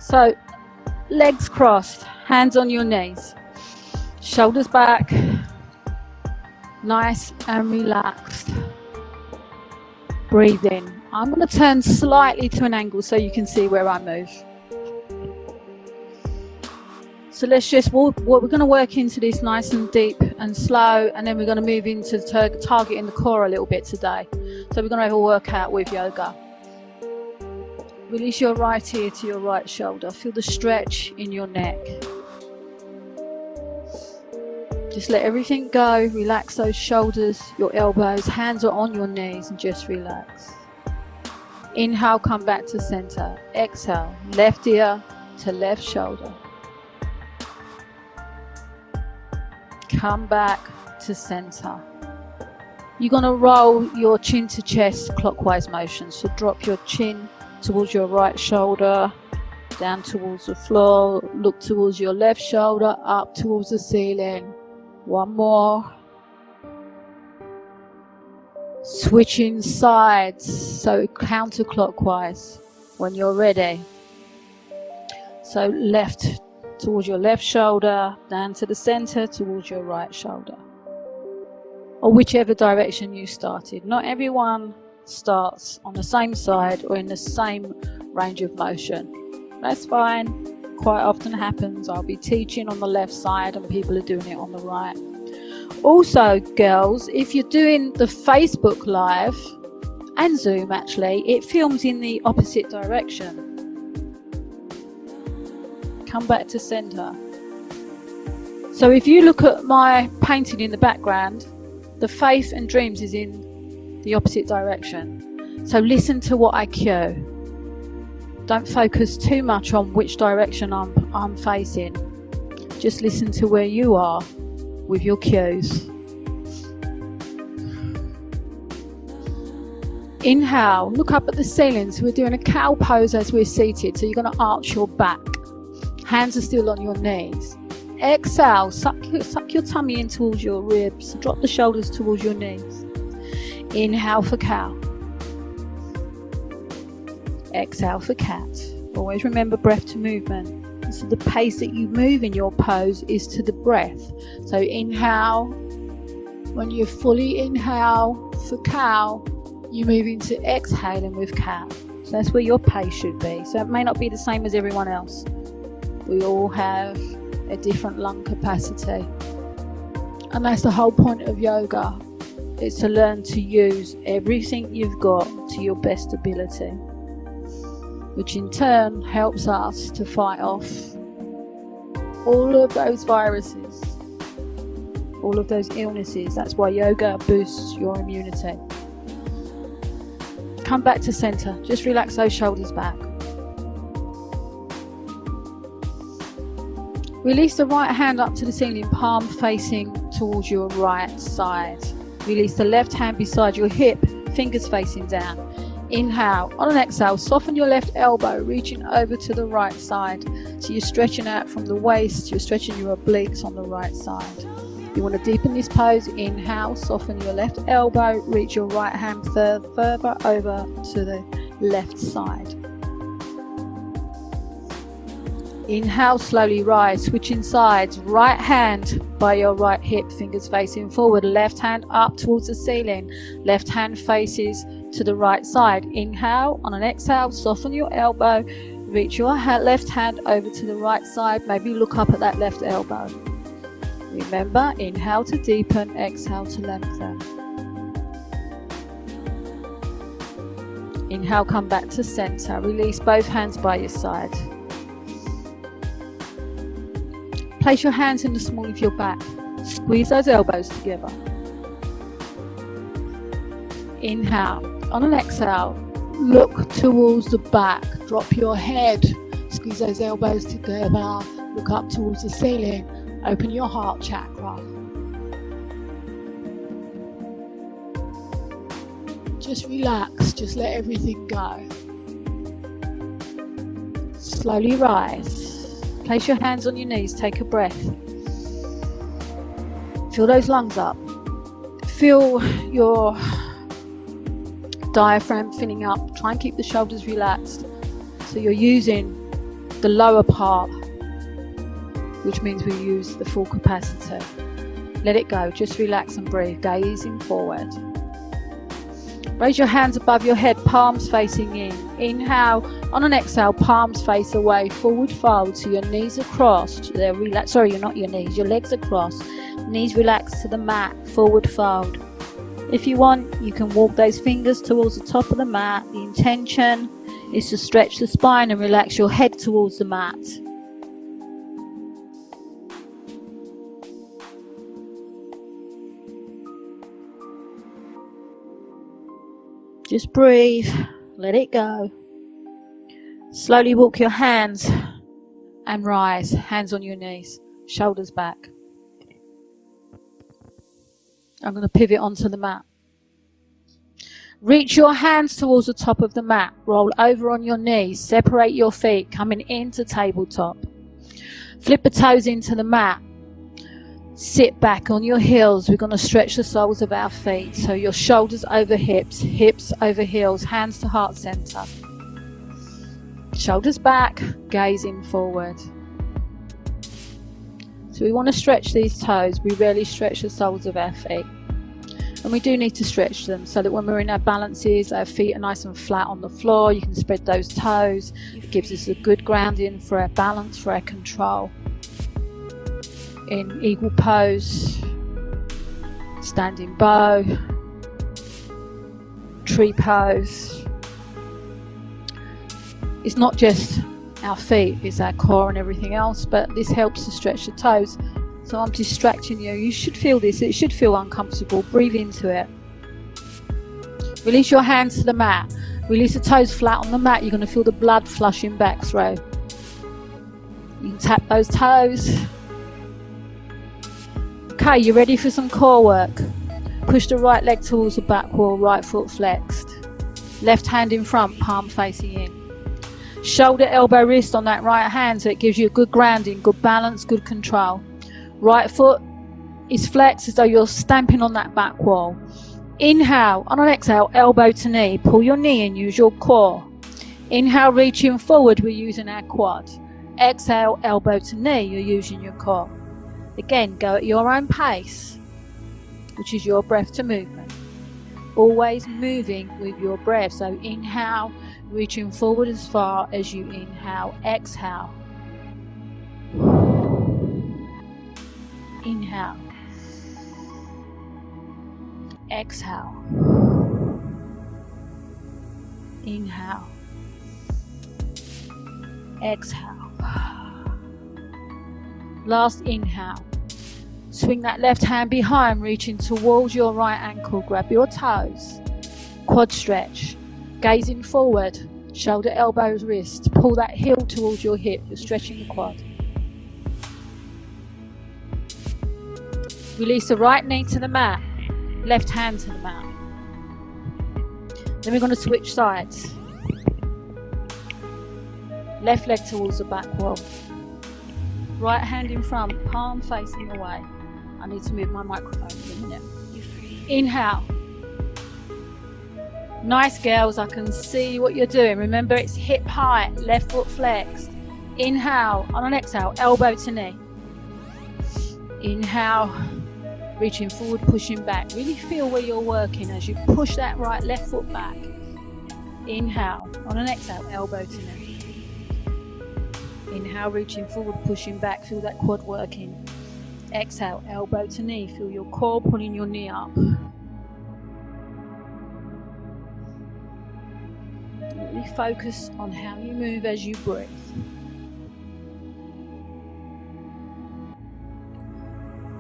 So legs crossed, hands on your knees, shoulders back, nice and relaxed. Breathe in. I'm going to turn slightly to an angle so you can see where I move. So let's just walk. We're going to work into this nice and deep and slow, and then we're going to move into targeting the core a little bit today. So we're going to have a workout with yoga. Release your right ear to your right shoulder. Feel the stretch in your neck. Just let everything go. Relax those shoulders, your elbows, hands are on your knees, and just relax. Inhale, come back to center. Exhale, left ear to left shoulder. Come back to center. You're going to roll your chin to chest clockwise motion. So drop your chin towards your right shoulder, down towards the floor, look towards your left shoulder, up towards the ceiling. One more. Switching sides, so counterclockwise when you're ready. So left towards your left shoulder, down to the center towards your right shoulder. Or whichever direction you started. Not everyone starts on the same side or in the same range of motion. That's fine. Quite often happens. I'll be teaching on the left side and people are doing it on the right. Also, girls, if you're doing the Facebook Live and Zoom, actually, it films in the opposite direction. Come back to center. So if you look at my painting in the background, the faith and dreams is in the opposite direction. So listen to what I cue. Don't focus too much on which direction I'm facing. Just listen to where you are with your cues. Inhale, look up at the ceiling. So we're doing a cow pose as we're seated. So you're going to arch your back. Hands are still on your knees. Exhale, suck your tummy in towards your ribs. Drop the shoulders towards your knees. Inhale for cow. Exhale for cat. Always remember breath to movement. So the pace that you move in your pose is to the breath. So inhale. When you fully inhale for cow, you move into exhaling with cat. So that's where your pace should be. So it may not be the same as everyone else. We all have a different lung capacity. And that's the whole point of yoga. It's to learn to use everything you've got to your best ability, which in turn helps us to fight off all of those viruses, all of those illnesses. That's why yoga boosts your immunity. Come back to center. Just relax those shoulders back. Release the right hand up to the ceiling, palm facing towards your right side. Release the left hand beside your hip, fingers facing down. Inhale. On an exhale, soften your left elbow, reaching over to the right side. So you're stretching out from the waist, you're stretching your obliques on the right side. You want to deepen this pose. Inhale, soften your left elbow, reach your right hand further over to the left side. Inhale, slowly rise, switching sides. Right hand by your right hip, fingers facing forward. Left hand up towards the ceiling. Left hand faces to the right side. Inhale. On an exhale, soften your elbow. Reach your left hand over to the right side. Maybe look up at that left elbow. Remember, inhale to deepen, exhale to lengthen. Inhale, come back to center. Release both hands by your side. Place your hands in the small of your back. Squeeze those elbows together. Inhale. On an exhale, look towards the back. Drop your head. Squeeze those elbows together. Look up towards the ceiling. Open your heart chakra. Just relax. Just let everything go. Slowly rise. Place your hands on your knees, take a breath. Fill those lungs up. Feel your diaphragm filling up. Try and keep the shoulders relaxed. So you're using the lower part, which means we use the full capacity. Let it go, just relax and breathe, gazing forward. Raise your hands above your head, palms facing in. Inhale, on an exhale, palms face away, forward fold, so your knees are crossed. They're relaxed. Sorry, you're not your knees, your legs are crossed. Knees relaxed to the mat, forward fold. If you want, you can walk those fingers towards the top of the mat. The intention is to stretch the spine and relax your head towards the mat. Just breathe, let it go. Slowly walk your hands and rise, hands on your knees, shoulders back. I'm going to pivot onto the mat. Reach your hands towards the top of the mat, roll over on your knees, separate your feet, coming into tabletop. Flip the toes into the mat. Sit back on your heels. We're going to stretch the soles of our feet. So your shoulders over hips, hips over heels, hands to heart center. Shoulders back, gazing forward. So we want to stretch these toes. We rarely stretch the soles of our feet. And we do need to stretch them so that when we're in our balances, our feet are nice and flat on the floor. You can spread those toes. It gives us a good grounding for our balance, for our control. In eagle pose, standing bow, tree pose. It's not just our feet, it's our core and everything else, but this helps to stretch the toes. So I'm distracting you. You should feel this. It should feel uncomfortable. Breathe into it. Release your hands to the mat. Release the toes flat on the mat. You're going to feel the blood flushing back through. You can tap those toes. Okay, you ready for some core work? Push the right leg towards the back wall, right foot flexed. Left hand in front, palm facing in. Shoulder, elbow, wrist on that right hand so it gives you a good grounding, good balance, good control. Right foot is flexed as though you're stamping on that back wall. Inhale, on an exhale, elbow to knee. Pull your knee and use your core. Inhale, reaching forward, we're using our quad. Exhale, elbow to knee, you're using your core. Again, go at your own pace, which is your breath to movement. Always moving with your breath. So inhale, reaching forward as far as you inhale. Exhale. Inhale. Exhale. Inhale. Exhale. Last inhale. Swing that left hand behind, reaching towards your right ankle. Grab your toes. Quad stretch. Gazing forward. Shoulder, elbows, wrist. Pull that heel towards your hip. You're stretching the quad. Release the right knee to the mat. Left hand to the mat. Then we're going to switch sides. Left leg towards the back wall. Right hand in front, palm facing away. I need to move my microphone in a minute. Inhale. Nice, girls, I can see what you're doing. Remember, it's hip height, left foot flexed. Inhale, on an exhale, elbow to knee. Inhale, reaching forward, pushing back. Really feel where you're working as you push that right left foot back. Inhale, on an exhale, elbow to knee. Inhale, reaching forward, pushing back. Feel that quad working. Exhale, elbow to knee. Feel your core pulling your knee up. Really focus on how you move as you breathe.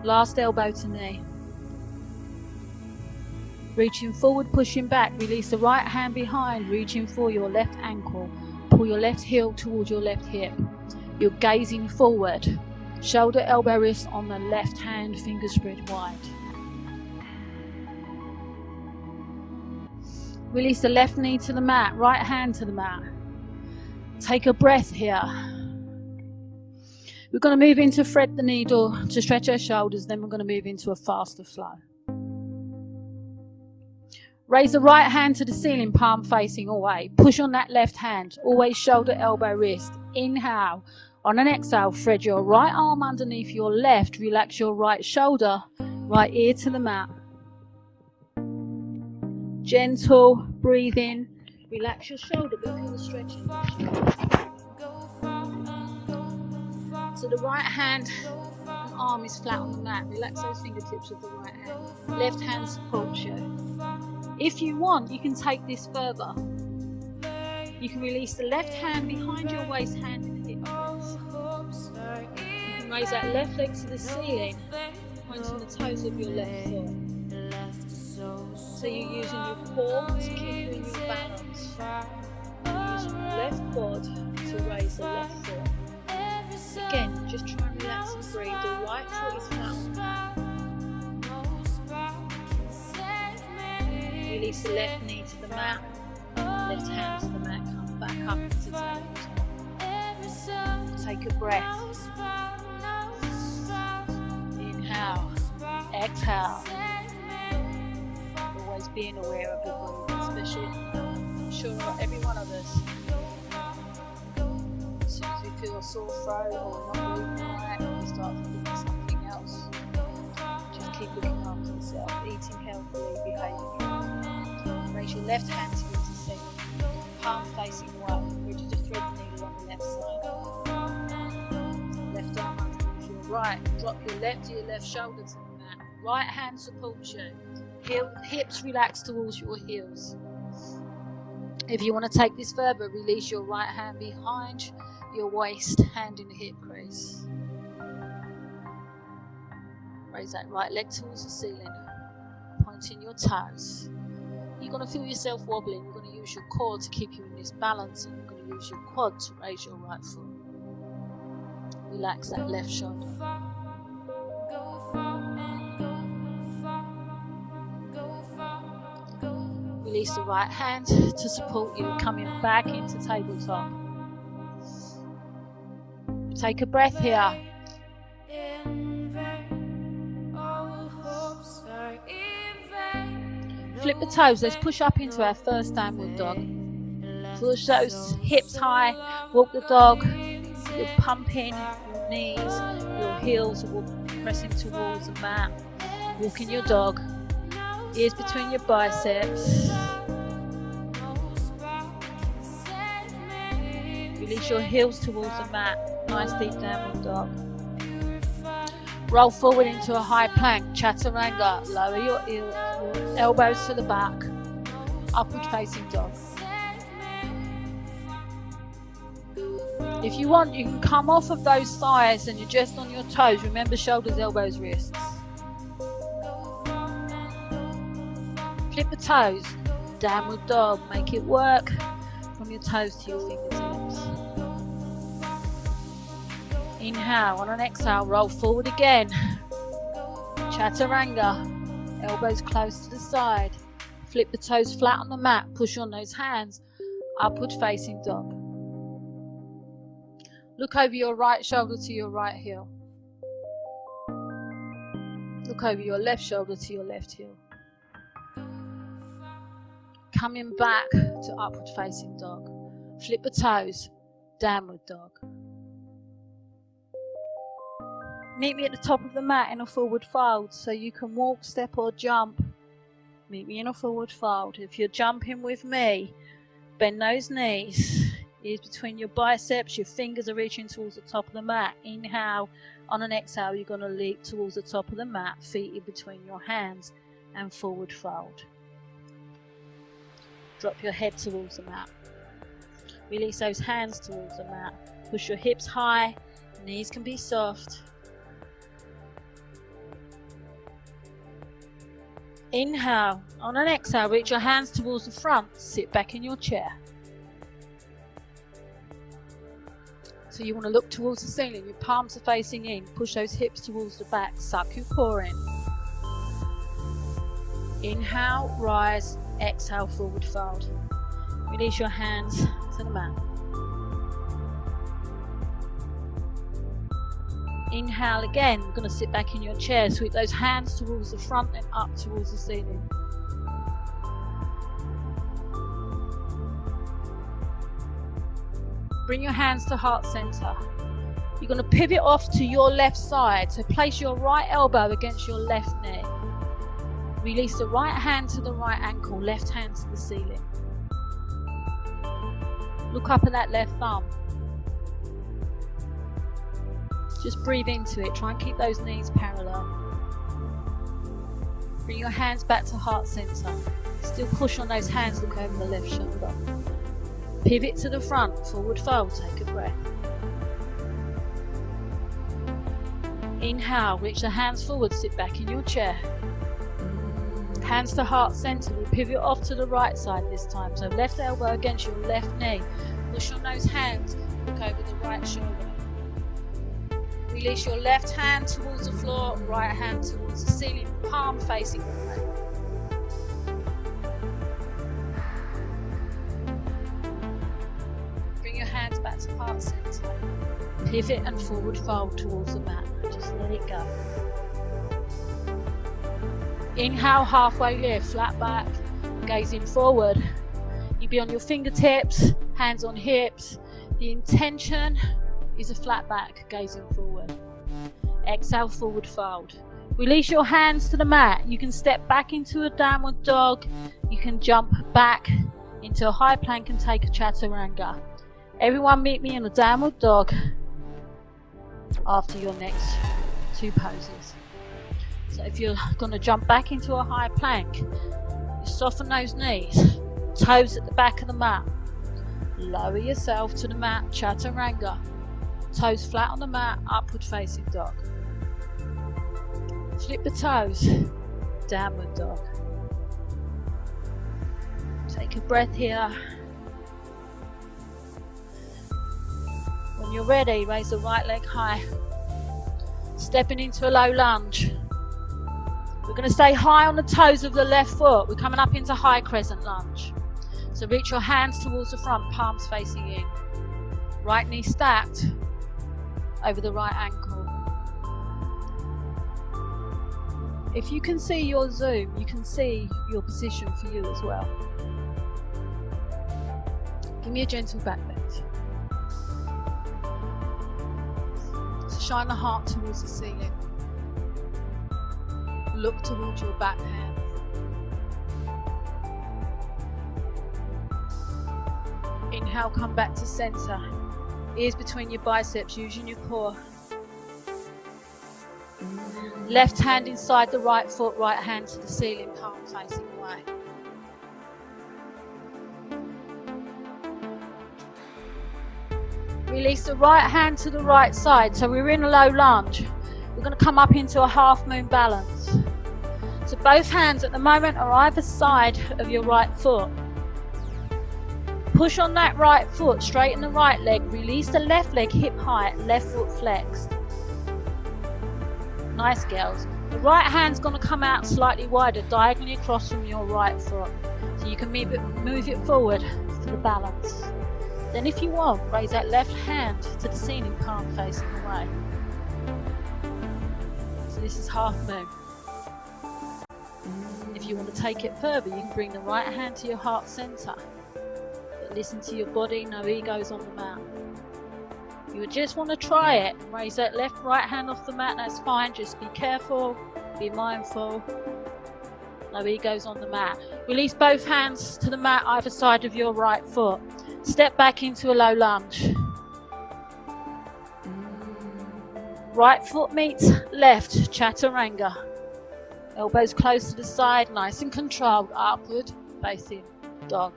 Last elbow to knee. Reaching forward, pushing back. Release the right hand behind, reaching for your left ankle. Pull your left heel towards your left hip. You're gazing forward. Shoulder, elbow, wrist on the left hand, fingers spread wide. Release the left knee to the mat, right hand to the mat. Take a breath here. We're going to move into thread the needle to stretch our shoulders, then we're going to move into a faster flow. Raise the right hand to the ceiling, palm facing away. Push on that left hand, always shoulder, elbow, wrist. Inhale. On an exhale, thread your right arm underneath your left. Relax your right shoulder, right ear to the mat. Gentle, breathe in. Relax your shoulder, but feel the stretch in your shoulder. So the right hand and arm is flat on the mat. Relax those fingertips with the right hand. Left hand supports you. If you want, you can take this further. You can release the left hand behind your waist, hand in hip crease. You can raise that left leg to the ceiling, pointing the toes of your left foot. So you're using your core to keep you in your balance. Using your left quad to raise the left foot. Again, just try and relax and breathe. The right foot is flat on the mat. Release the left knee to the mat. Left hand to the mat. Come back up into tabletop. Take a breath. Inhale. Exhale. Always being aware of your breathing, especially, I'm sure every one of us. As soon as we feel a sore throat or we're not breathing right, we start thinking of something else. Just keep looking after yourself, eating healthily, behaving right. Raise your left hand towards the ceiling, palm facing away, ready to thread the needle on the left side. Left arm underneath your right. Drop your left to your left shoulder to the mat. Right hand supports you. Hips relax towards your heels. If you want to take this further, release your right hand behind your waist, hand in the hip crease. Raise that right leg towards the ceiling, pointing your toes. You're going to feel yourself wobbling. You're going to use your core to keep you in this balance, and you're going to use your quad to raise your right foot. Relax that left shoulder. Release the right hand to support you, coming back into tabletop. Take a breath here. Flip the toes. Let's push up into our first downward dog. Push those hips high. Walk the dog. You're pumping your knees. Your heels are pressing towards the mat. Walking your dog. Ears between your biceps. Release your heels towards the mat. Nice deep downward dog. Roll forward into a high plank. Chaturanga. Lower your elbows to the back. Upward facing dog. If you want, you can come off of those thighs and you're just on your toes. Remember, shoulders, elbows, wrists. Flip the toes. Downward dog. Make it work from your toes to your fingertips. Inhale. On an exhale, roll forward again. Chaturanga. Elbows close to the side. Flip the toes flat on the mat. Push on those hands. Upward facing dog. Look over your right shoulder to your right heel. Look over your left shoulder to your left heel. Coming back to upward facing dog. Flip the toes. Downward dog. Meet me at the top of the mat in a forward fold, so you can walk, step or jump. Meet me in a forward fold. If you're jumping with me, bend those knees. Ears between your biceps, your fingers are reaching towards the top of the mat. Inhale. On an exhale, you're going to leap towards the top of the mat, feet in between your hands, and forward fold. Drop your head towards the mat. Release those hands towards the mat. Push your hips high, knees can be soft. Inhale. On an exhale, reach your hands towards the front, sit back in your chair. So you want to look towards the ceiling, your palms are facing in, push those hips towards the back, suck your core in. Inhale, rise, exhale, forward fold. Release your hands to the mat. Inhale again, you're going to sit back in your chair, sweep those hands towards the front and up towards the ceiling. Bring your hands to heart center. You're going to pivot off to your left side. So place your right elbow against your left knee. Release the right hand to the right ankle, left hand to the ceiling. Look up at that left thumb. Just breathe into it. Try and keep those knees parallel. Bring your hands back to heart center. Still push on those hands, look over the left shoulder. Pivot to the front, forward fold, take a breath. Inhale, reach the hands forward, sit back in your chair. Hands to heart center, we'll pivot off to the right side this time. So left elbow against your left knee. Push on those hands, look over the right shoulder. Release your left hand towards the floor, right hand towards the ceiling, palm facing away. Bring your hands back to heart center. Pivot and forward fold towards the mat. Just let it go. Inhale, halfway lift, flat back, gazing forward. You'll be on your fingertips, hands on hips. The intention is a flat back, gazing forward. Exhale, forward fold. Release your hands to the mat. You can step back into a downward dog. You can jump back into a high plank and take a chaturanga. Everyone meet me in a downward dog after your next two poses. So if you're going to jump back into a high plank, you soften those knees, toes at the back of the mat. Lower yourself to the mat, chaturanga. Toes flat on the mat, upward facing dog. Flip the toes, downward dog. Take a breath here. When you're ready, raise the right leg high. Stepping into a low lunge. We're going to stay high on the toes of the left foot. We're coming up into high crescent lunge. So reach your hands towards the front, palms facing in. Right knee stacked over the right ankle. If you can see your zoom, you can see your position for you as well. Give me a gentle back bend. So shine the heart towards the ceiling. Look towards your back hand. Inhale, come back to center. Ears between your biceps, using your core. Left hand inside the right foot, right hand to the ceiling, palm facing away. Release the right hand to the right side. So we're in a low lunge. We're going to come up into a half moon balance. So both hands at the moment are either side of your right foot. Push on that right foot, straighten the right leg, release the left leg hip height, left foot flexed. Nice, girls. The right hand's going to come out slightly wider, diagonally across from your right foot. So you can move it forward for the balance. Then if you want, raise that left hand to the ceiling, palm facing away. So this is half moon. If you want to take it further, you can bring the right hand to your heart center. But listen to your body, no egos on the mat. You would just want to try it. Raise that left, right hand off the mat, that's fine. Just be careful, be mindful. No egos on the mat. Release both hands to the mat either side of your right foot. Step back into a low lunge. Right foot meets left, chaturanga. Elbows close to the side, nice and controlled, upward facing dog.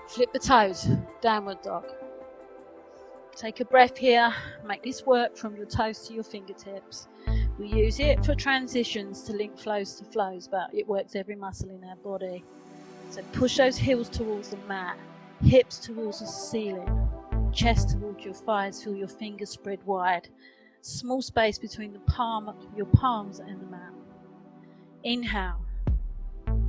Flip the toes, downward dog. Take a breath here, make this work from your toes to your fingertips. We use it for transitions to link flows to flows, but it works every muscle in our body. So push those heels towards the mat, hips towards the ceiling, chest towards your thighs, feel your fingers spread wide. Small space between your palms and the mat. Inhale,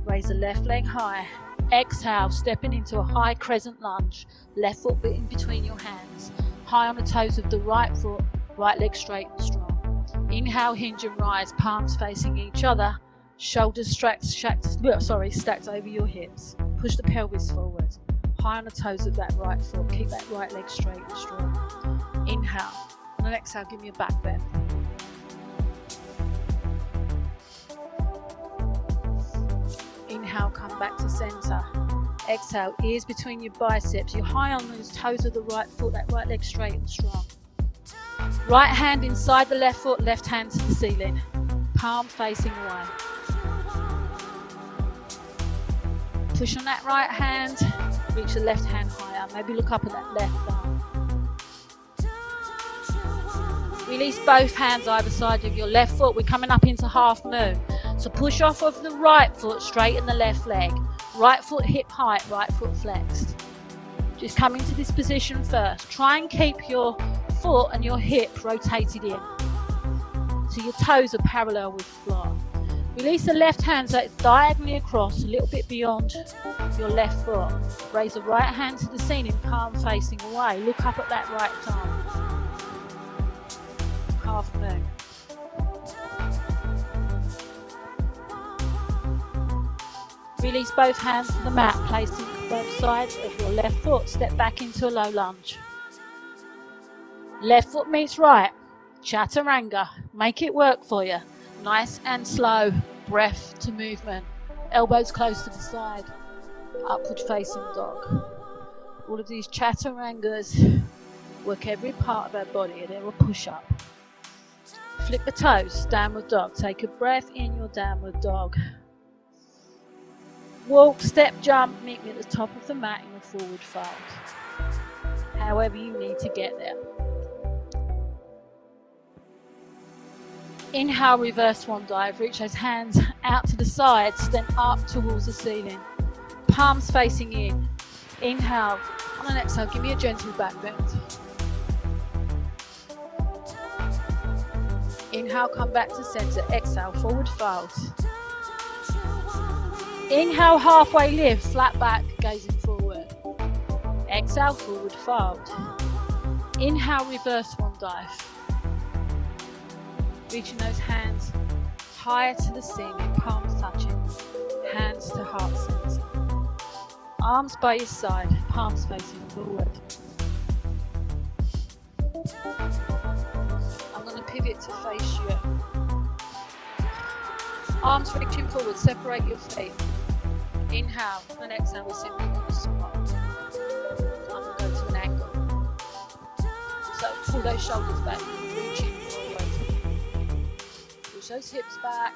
raise the left leg high. Exhale, stepping into a high crescent lunge. Left foot in between your hands. High on the toes of the right foot, right leg straight and strong. Inhale, hinge and rise, palms facing each other. Shoulders stacked over your hips. Push the pelvis forward. high on the toes of that right foot. Keep that right leg straight and strong. Inhale. On an exhale, give me a back bend. Inhale, come back to center. Exhale, ears between your biceps. You're high on those toes of the right foot, that right leg straight and strong. Right hand inside the left foot, left hand to the ceiling. Palm facing away. Push on that right hand, reach the left hand higher. Maybe look up at that left arm. Release both hands either side of your left foot. We're coming up into half moon. So push off of the right foot, straighten the left leg. Right foot hip height, right foot flexed. Just come into this position first. Try and keep your foot and your hip rotated in. So your toes are parallel with the floor. Release the left hand so it's diagonally across, a little bit beyond your left foot. Raise the right hand to the ceiling, palm facing away. Look up at that right arm. Half moon. Release both hands to the mat, placing both sides of your left foot. Step back into a low lunge. Left foot meets right. Chaturanga. Make it work for you. Nice and slow. Breath to movement. Elbows close to the side. Upward facing dog. All of these chaturangas work every part of our body. They're a push up. Flip the toes. Downward dog. Take a breath in your downward dog. Walk, step, jump, meet me at the top of the mat in a forward fold. However you need to get there. Inhale, reverse swan dive. Reach those hands out to the sides, then up towards the ceiling. Palms facing in. Inhale. On an exhale, give me a gentle back bend. Inhale, come back to center. Exhale, forward fold. Inhale, halfway lift, flat back, gazing forward. Exhale, forward fold. Inhale, reverse swan dive. Reaching those hands higher to the ceiling, palms touching, hands to heart center. Arms by your side, palms facing forward. I'm going to pivot to face you. Arms reaching forward, separate your feet. Inhale and exhale, we're simply going to squat. I'm going to go to an angle. So pull those shoulders back, reaching forward. Push those hips back.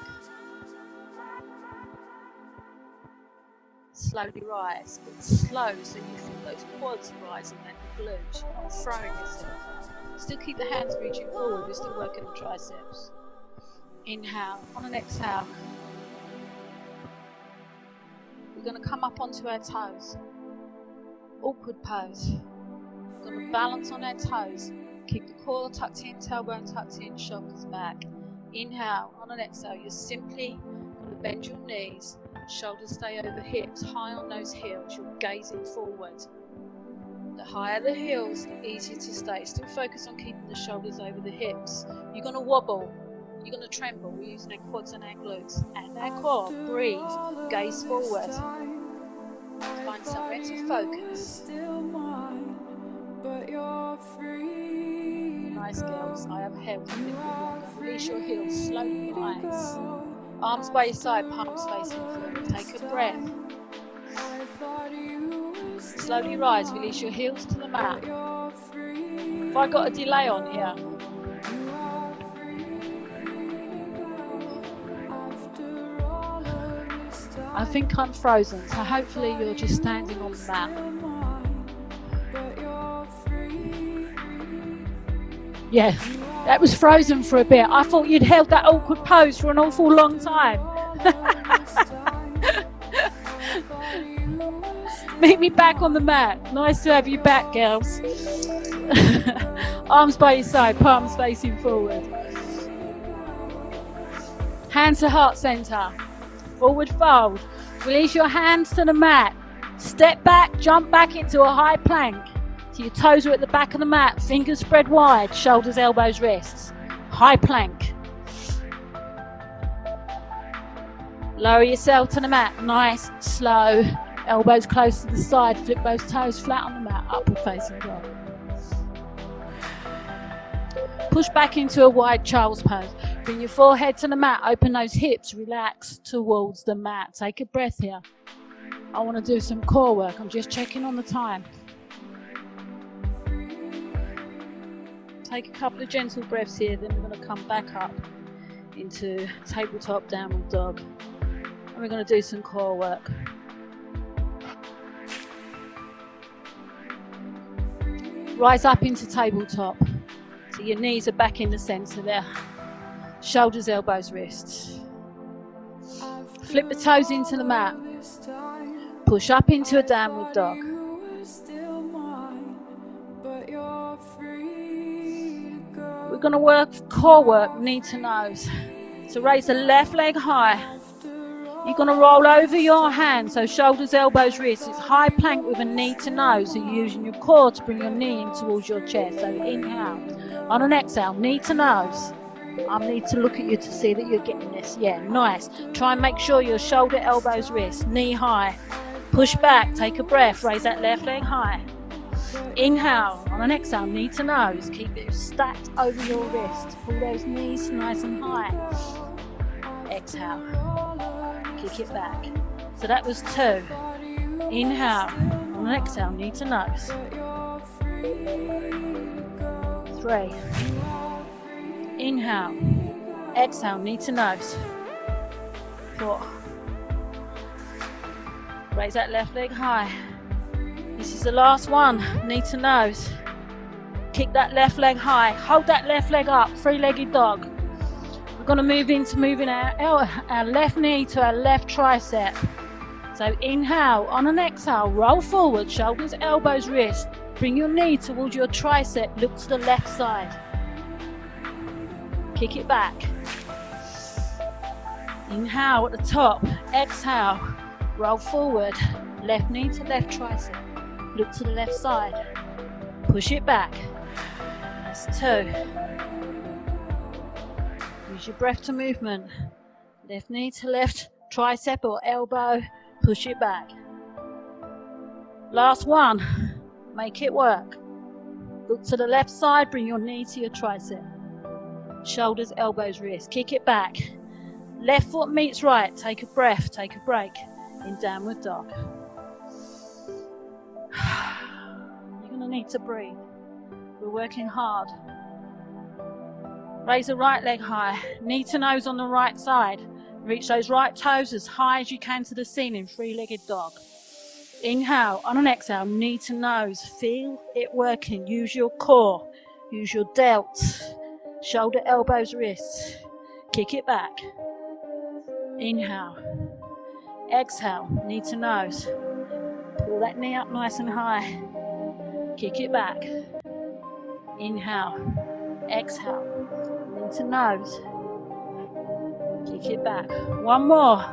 Slowly rise, but slow so you feel those quads rising and the glutes. You're not throwing yourself. Still keep the hands reaching forward, we're still working the triceps. Inhale, on an exhale. We're going to come up onto our toes. Awkward pose. We're going to balance on our toes. Keep the core tucked in, tailbone tucked in, shoulders back. Inhale, on an exhale, you're simply going to bend your knees, shoulders stay over hips, high on those heels, you're gazing forward. The higher the heels, the easier to stay. Still focus on keeping the shoulders over the hips. You're going to wobble. You're going to tremble. We're using our quads and our glutes and our core. Breathe. Gaze forward. Find somewhere to focus. Nice, girls. I have held you. Release your heels. Slowly rise. Arms by your side. Palms facing forward. Take a breath. Slowly rise. Release your heels to the mat. Have I got a delay on here? I think I'm frozen, so hopefully you're just standing on the mat. Yeah, that was frozen for a bit. I thought you'd held that awkward pose for an awful long time. Meet me back on the mat. Nice to have you back, girls. Arms by your side, palms facing forward. Hands to heart center. Forward fold. Release your hands to the mat. Step back, jump back into a high plank. So your toes are at the back of the mat. Fingers spread wide. Shoulders, elbows, wrists. High plank. Lower yourself to the mat. Nice, slow. Elbows close to the side, flip those toes flat on the mat, upward facing dog. Push back into a wide child's pose. Bring your forehead to the mat, open those hips, relax towards the mat. Take a breath here. I want to do some core work. I'm just checking on the time. Take a couple of gentle breaths here, then we're going to come back up into tabletop downward dog. And we're going to do some core work. Rise up into tabletop. So your knees are back in the center there. Shoulders, elbows, wrists. Flip the toes into the mat. Push up into a downward dog. We're going to work core work, knee to nose. So raise the left leg high. You're going to roll over your hands, so shoulders, elbows, wrists. It's high plank with a knee to nose. So you're using your core to bring your knee in towards your chest. So inhale. On an exhale, knee to nose. I need to look at you to see that you're getting this. Yeah, nice. Try and make sure your shoulder, elbows, wrists, knee high. Push back, take a breath, raise that left leg high. Inhale, on an exhale, knee to nose. Keep it stacked over your wrist. Pull those knees nice and high. Exhale, kick it back. So that was 2. Inhale, on an exhale, knee to nose. 3. Inhale, exhale, knee to nose. 4. Raise that left leg high. This is the last one, knee to nose. Kick that left leg high. Hold that left leg up, three-legged dog. We're going to move into moving our left knee to our left tricep. So inhale, on an exhale, roll forward, shoulders, elbows, wrists. Bring your knee towards your tricep, look to the left side. Kick it back. Inhale at the top, exhale, roll forward, left knee to left tricep, look to the left side, push it back. That's 2. Use your breath to movement, left knee to left tricep or elbow, push it back. Last one, make it work. Look to the left side, bring your knee to your tricep. Shoulders, elbows, wrists. Kick it back. Left foot meets right. Take a breath. Take a break. In downward dog. You're going to need to breathe. We're working hard. Raise the right leg high. Knee to nose on the right side. Reach those right toes as high as you can to the ceiling. Three-legged dog. Inhale. On an exhale, knee to nose. Feel it working. Use your core. Use your delts. Shoulder, elbows, wrists. Kick it back. Inhale. Exhale, knee to nose. Pull that knee up nice and high. Kick it back. Inhale. Exhale. Knee to nose. Kick it back. One more.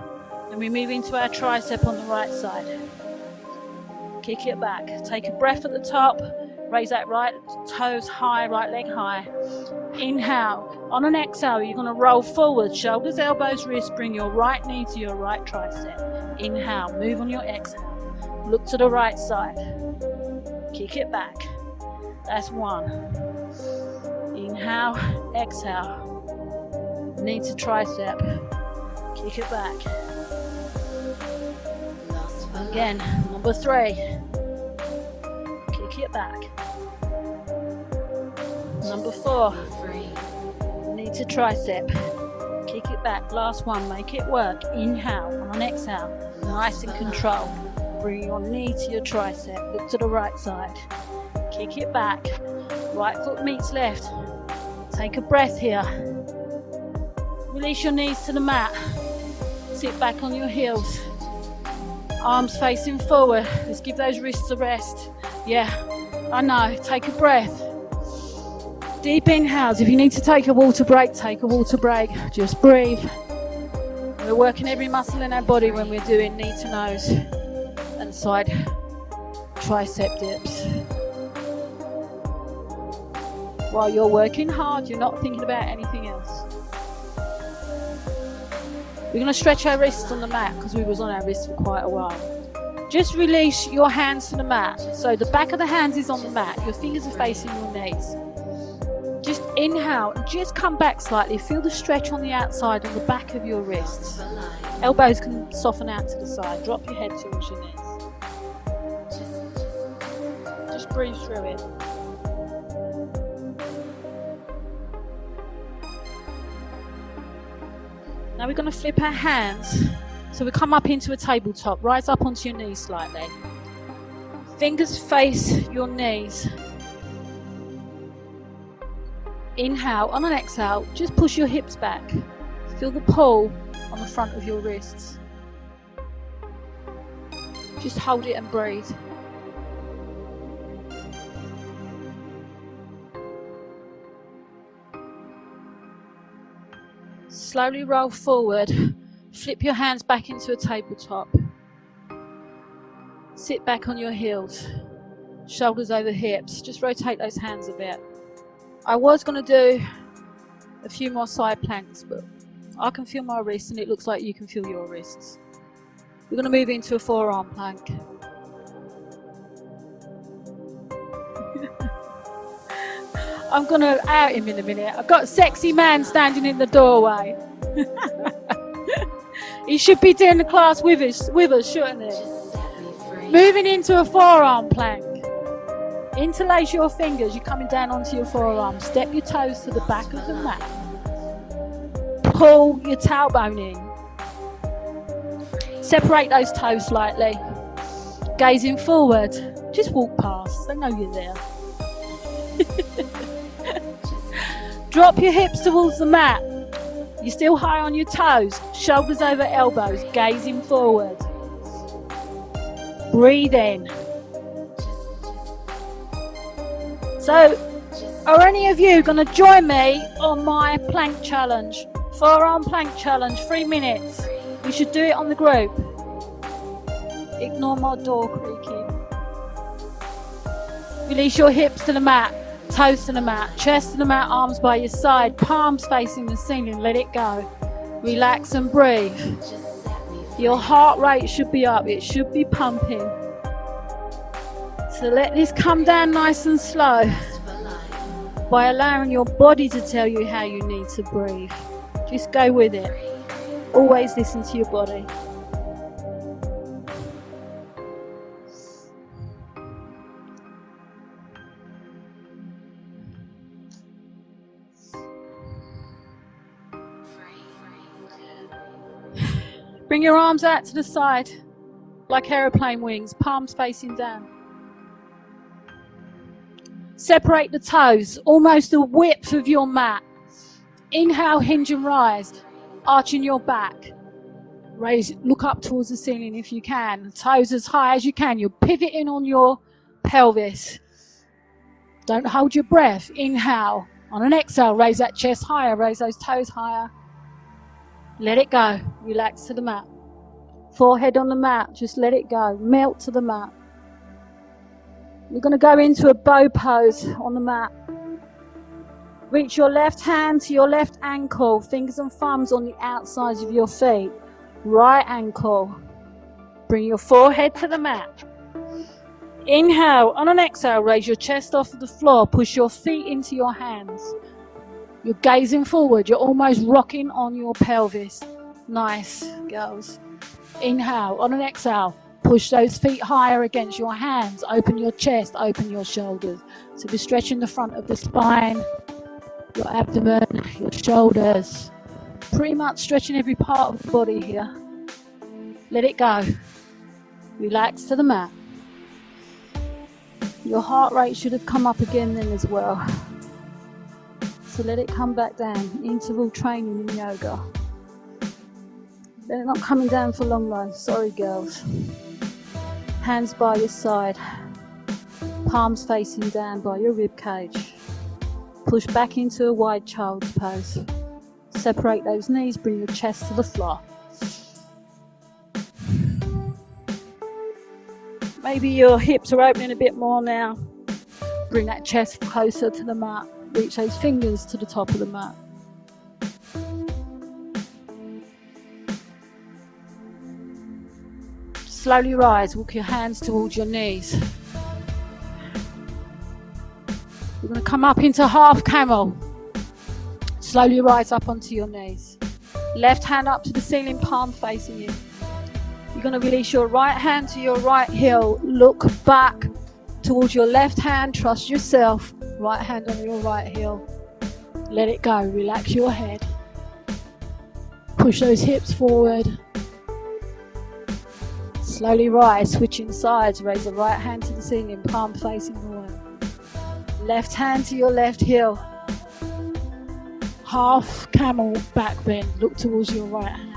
Then we move into our tricep on the right side. Kick it back. Take a breath at the top. Raise that right toes high, right leg high. Inhale. On an exhale, you're going to roll forward. Shoulders, elbows, wrists. Bring your right knee to your right tricep. Inhale. Move on your exhale. Look to the right side. Kick it back. That's 1. Inhale. Exhale. Knee to tricep. Kick it back. Again. Number 3. Kick it back. Number 4. Knee to tricep. Kick it back. Last one. Make it work. Inhale. On an exhale. Nice and controlled. Bring your knee to your tricep. Look to the right side. Kick it back. Right foot meets left. Take a breath here. Release your knees to the mat. Sit back on your heels. Arms facing forward. Let's give those wrists a rest. Yeah, I know. Take a breath. Deep inhales. If you need to take a water break, take a water break. Just breathe. We're working every muscle in our body when we're doing knee to nose and side tricep dips. While you're working hard, you're not thinking about anything else. We're going to stretch our wrists on the mat because we was on our wrists for quite a while. Just release your hands to the mat. So the back of the hands is on the mat. Your fingers are facing your knees. Just inhale and just come back slightly. Feel the stretch on the outside on the back of your wrists. Elbows can soften out to the side. Drop your head towards your knees. Just breathe through it. Now we're going to flip our hands. So we come up into a tabletop. Rise up onto your knees slightly. Fingers face your knees. Inhale. On an exhale, just push your hips back. Feel the pull on the front of your wrists. Just hold it and breathe. Slowly roll forward. Flip your hands back into a tabletop. Sit back on your heels. Shoulders over hips. Just rotate those hands a bit. I was going to do a few more side planks, but I can feel my wrists and it looks like you can feel your wrists. We're going to move into a forearm plank. I'm going to out him in a minute. I've got a sexy man standing in the doorway. He should be doing the class with us, shouldn't he? Moving into a forearm plank. Interlace your fingers. You're coming down onto your forearm. Step your toes to the back of the mat. Pull your tailbone in. Separate those toes slightly. Gazing forward. Just walk past. They know you're there. Drop your hips towards the mat. You're still high on your toes. Shoulders over elbows. Gazing forward. Breathe in. So, are any of you going to join me on my plank challenge? Forearm plank challenge, 3 minutes. We should do it on the group. Ignore my door creaking. Release your hips to the mat, toes to the mat, chest to the mat, arms by your side, palms facing the ceiling. Let it go. Relax and breathe. Your heart rate should be up. It should be pumping. So let this come down nice and slow by allowing your body to tell you how you need to breathe. Just go with it. Always listen to your body. Bring your arms out to the side like aeroplane wings, palms facing down. Separate the toes, almost the width of your mat. Inhale, hinge and rise, arching your back. Raise, look up towards the ceiling if you can. Toes as high as you can. You're pivoting on your pelvis. Don't hold your breath. Inhale. On an exhale, raise that chest higher, raise those toes higher. Let it go. Relax to the mat. Forehead on the mat, just let it go. Melt to the mat. We're going to go into a bow pose on the mat. Reach your left hand to your left ankle, fingers and thumbs on the outsides of your feet. Right ankle. Bring your forehead to the mat. Inhale. On an exhale, raise your chest off the floor. Push your feet into your hands. You're gazing forward. You're almost rocking on your pelvis. Nice, girls. Inhale. On an exhale, push those feet higher against your hands. Open your chest, open your shoulders. So we're stretching the front of the spine, your abdomen, your shoulders. Pretty much stretching every part of the body here. Let it go. Relax to the mat. Your heart rate should have come up again then as well. So let it come back down. Interval training in yoga. They're not coming down for long though. Sorry, girls. Hands by your side. Palms facing down by your rib cage. Push back into a wide child's pose. Separate those knees. Bring your chest to the floor. Maybe your hips are opening a bit more now. Bring that chest closer to the mat. Reach those fingers to the top of the mat. Slowly rise, walk your hands towards your knees. You're going to come up into half camel. Slowly rise up onto your knees. Left hand up to the ceiling, palm facing you. You're going to release your right hand to your right heel. Look back towards your left hand. Trust yourself. Right hand on your right heel. Let it go. Relax your head. Push those hips forward. Slowly rise, switching sides. Raise the right hand to the ceiling, palm facing forward. Left hand to your left heel. Half camel back bend. Look towards your right hand.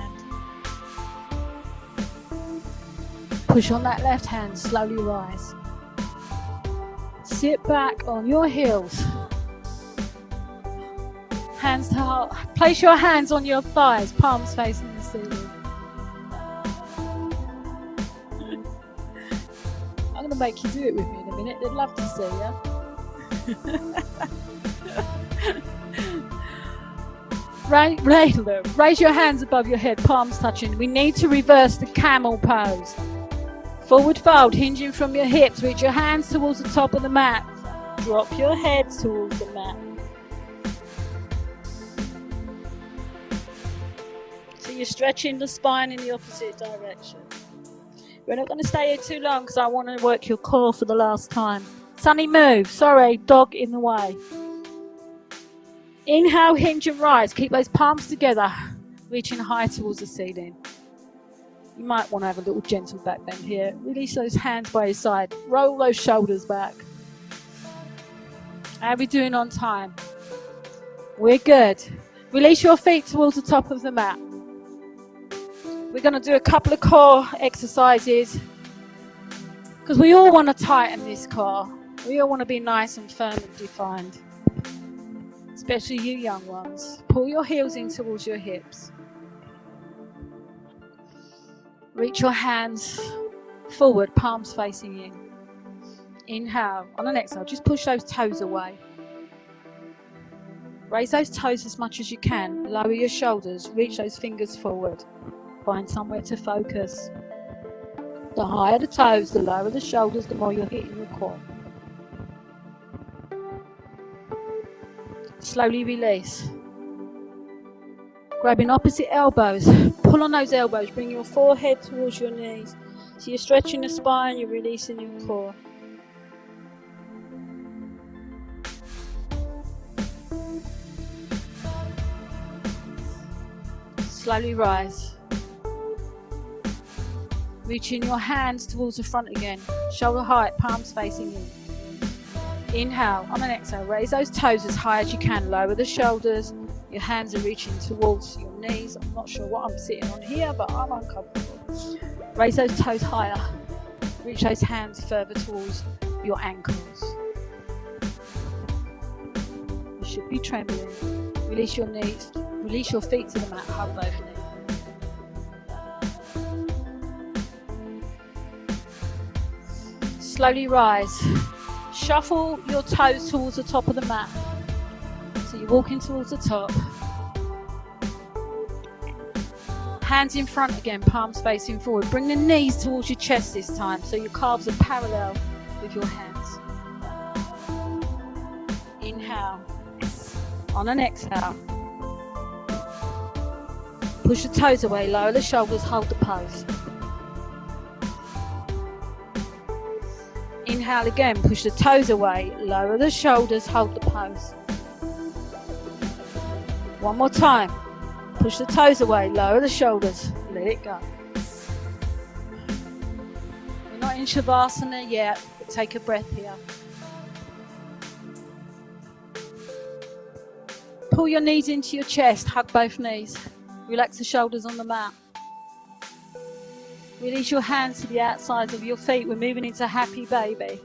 Push on that left hand. Slowly rise. Sit back on your heels. Hands to heart. Place your hands on your thighs, palms facing the ceiling. I'm going to make you do it with me in a minute. They'd love to see you. Raise your hands above your head, palms touching. We need to reverse the camel pose. Forward fold, hinging from your hips. Reach your hands towards the top of the mat. Drop your head towards the mat. So you're stretching the spine in the opposite direction. We're not going to stay here too long because I want to work your core for the last time. Sunny move. Sorry, dog in the way. Inhale, hinge and rise. Keep those palms together, reaching high towards the ceiling. You might want to have a little gentle back bend here. Release those hands by your side. Roll those shoulders back. How are we doing on time? We're good. Release your feet towards the top of the mat. We're going to do a couple of core exercises because we all want to tighten this core. We all want to be nice and firm and defined. Especially you young ones. Pull your heels in towards your hips. Reach your hands forward, palms facing in. Inhale. On an exhale, just push those toes away. Raise those toes as much as you can. Lower your shoulders. Reach those fingers forward. Find somewhere to focus. The higher the toes, the lower the shoulders, the more you're hitting your core. Slowly release. Grabbing opposite elbows. Pull on those elbows. Bring your forehead towards your knees. So you're stretching the spine, you're releasing your core. Slowly rise. Reaching your hands towards the front again. Shoulder height, palms facing in. Inhale. On an exhale, raise those toes as high as you can. Lower the shoulders. Your hands are reaching towards your knees. I'm not sure what I'm sitting on here, but I'm uncomfortable. Raise those toes higher. Reach those hands further towards your ankles. You should be trembling. Release your knees. Release your feet to the mat. Hug both knees. Slowly rise. Shuffle your toes towards the top of the mat. So you're walking towards the top. Hands in front again, palms facing forward. Bring the knees towards your chest this time, so your calves are parallel with your hands. Inhale. On an exhale. Push the toes away, lower the shoulders, hold the pose. Inhale again, push the toes away, lower the shoulders, hold the pose. One more time. Push the toes away, lower the shoulders, let it go. We're not in Shavasana yet, but take a breath here. Pull your knees into your chest, hug both knees. Relax the shoulders on the mat. Release your hands to the outsides of your feet. We're moving into happy baby.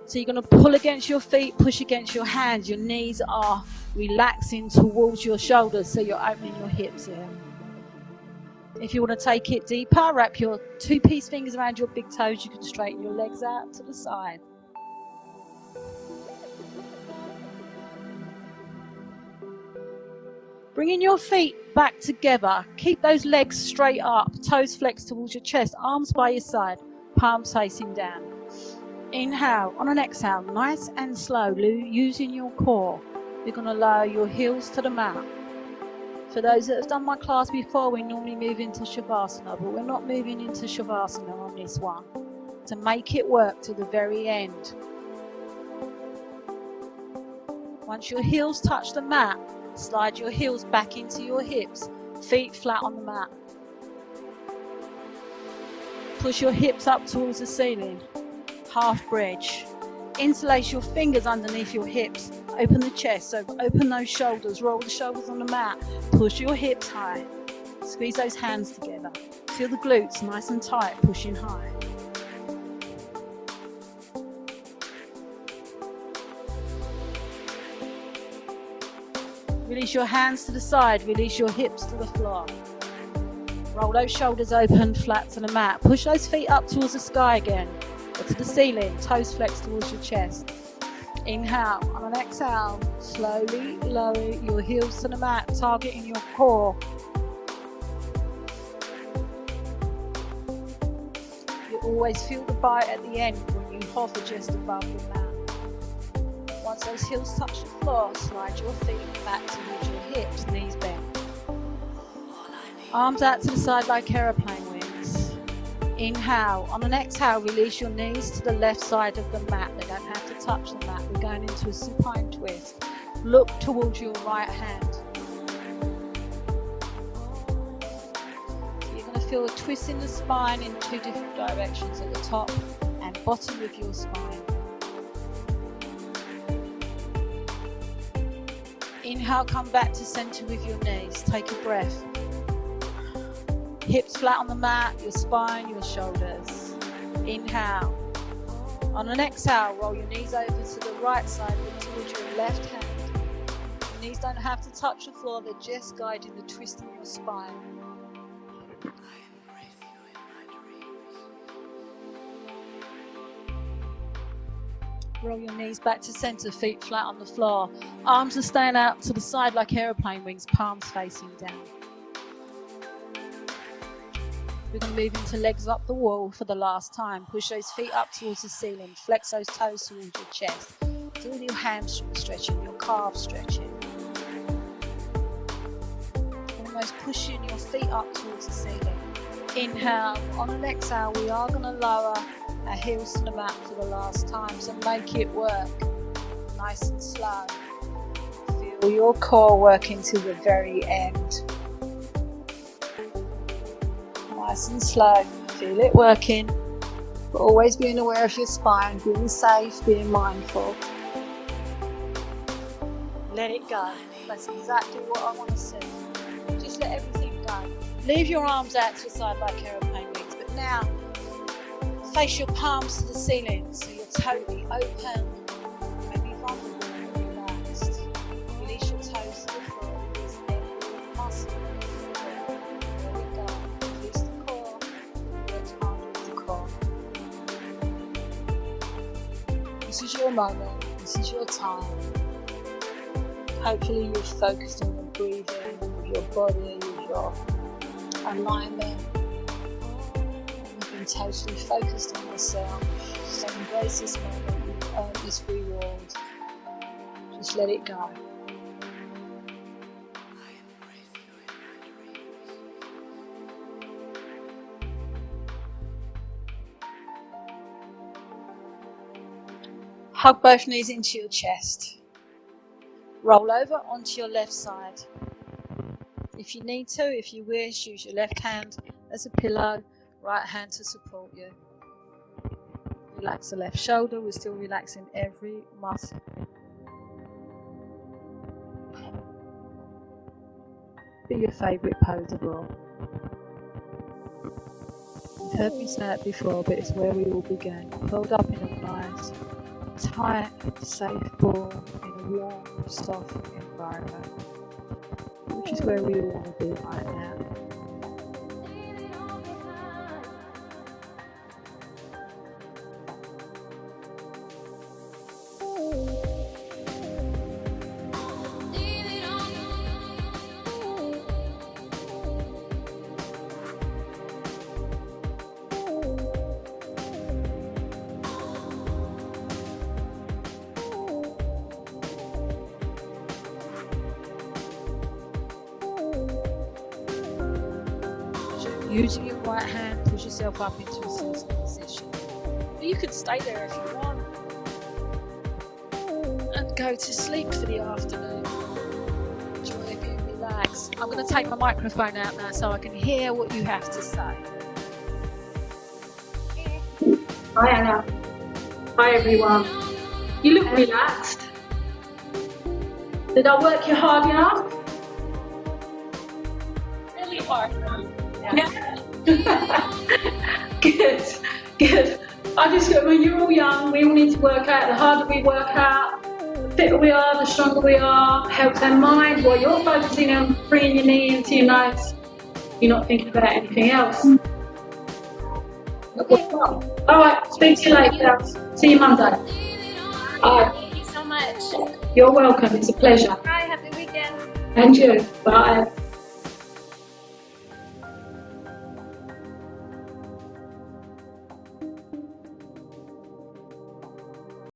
So you're going to pull against your feet, push against your hands. Your knees are relaxing towards your shoulders, so you're opening your hips here. If you want to take it deeper, wrap your two-piece fingers around your big toes. You can straighten your legs out to the side. Bringing your feet back together. Keep those legs straight up, toes flexed towards your chest, arms by your side, palms facing down. Inhale. On an exhale, nice and slow, using your core, you're going to lower your heels to the mat. For those that have done my class before, we normally move into Shavasana, but we're not moving into Shavasana on this one. To make it work to the very end. Once your heels touch the mat, slide your heels back into your hips, feet flat on the mat. Push your hips up towards the ceiling, half bridge. Interlace your fingers underneath your hips, open the chest, so open those shoulders, roll the shoulders on the mat, push your hips high, squeeze those hands together. Feel the glutes nice and tight, pushing high. Release your hands to the side, release your hips to the floor. Roll those shoulders open, flat to the mat. Push those feet up towards the sky again, or to the ceiling, toes flexed towards your chest. Inhale. On an exhale, slowly lower your heels to the mat, targeting your core. You always feel the bite at the end when you hover just above the mat. Once those heels touch the floor, slide your feet back towards your hips, knees bent. Arms out to the side like aeroplane wings. Inhale. On an exhale, release your knees to the left side of the mat. They don't have to touch the mat. We're going into a supine twist. Look towards your right hand. So you're going to feel a twist in the spine in two different directions, at the top and bottom of your spine. Inhale, come back to center with your knees. Take a breath. Hips flat on the mat, your spine, your shoulders. Inhale. On an exhale, roll your knees over to the right side, look towards your left hand. Your knees don't have to touch the floor, they're just guiding the twist in your spine. Roll your knees back to center, feet flat on the floor. Arms are staying out to the side like aeroplane wings, palms facing down. We're going to move into legs up the wall for the last time. Push those feet up towards the ceiling. Flex those toes towards your chest. Feel your hamstrings stretching, your calves stretching. Almost pushing your feet up towards the ceiling. Inhale. On an exhale, we are going to lower our heels to the mat for the last time. So make it work. Nice and slow. Feel your core working to the very end. Nice and slow, feel it working, but always being aware of your spine, being safe, being mindful. Let it go. That's exactly what I want to see. Just let everything go. Leave your arms out to the side like aeroplane wings, but now face your palms to the ceiling so you're totally open, maybe vulnerable and relaxed. Release your toes to the floor, release every muscle. This is your moment, this is your time. Hopefully you've focused on your breathing, with your body, with your alignment. You've been totally focused on yourself. So embrace this moment, you've earned this reward. Just let it go. Hug both knees into your chest. Roll over onto your left side. If you need to, if you wish, use your left hand as a pillow, right hand to support you. Relax the left shoulder, we're still relaxing every muscle. Be your favourite pose of all. You've heard me say it before, but it's where we all begin. Curled up in a nice, tight, safe ball in a warm, soft environment, which is where we all want to be right now. Using your right hand, push yourself up into a sitting position. You can stay there if you want and go to sleep for the afternoon. Enjoy a bit, relax. I'm going to take my microphone out now so I can hear what you have to say. Hi Anna. Hi everyone. You look relaxed. Did I work you hard enough? Really hard. Yeah. Good. When you're all young, we all need to work out. The harder we work out, the fitter we are, the stronger we are. Helps our mind. While you're focusing on bringing your knee into your nose, you're not thinking about anything else. Okay. All right. Speak to you later. See you Monday. All right. Thank you so much. You're welcome. It's a pleasure. Bye. Happy weekend. And you. Bye.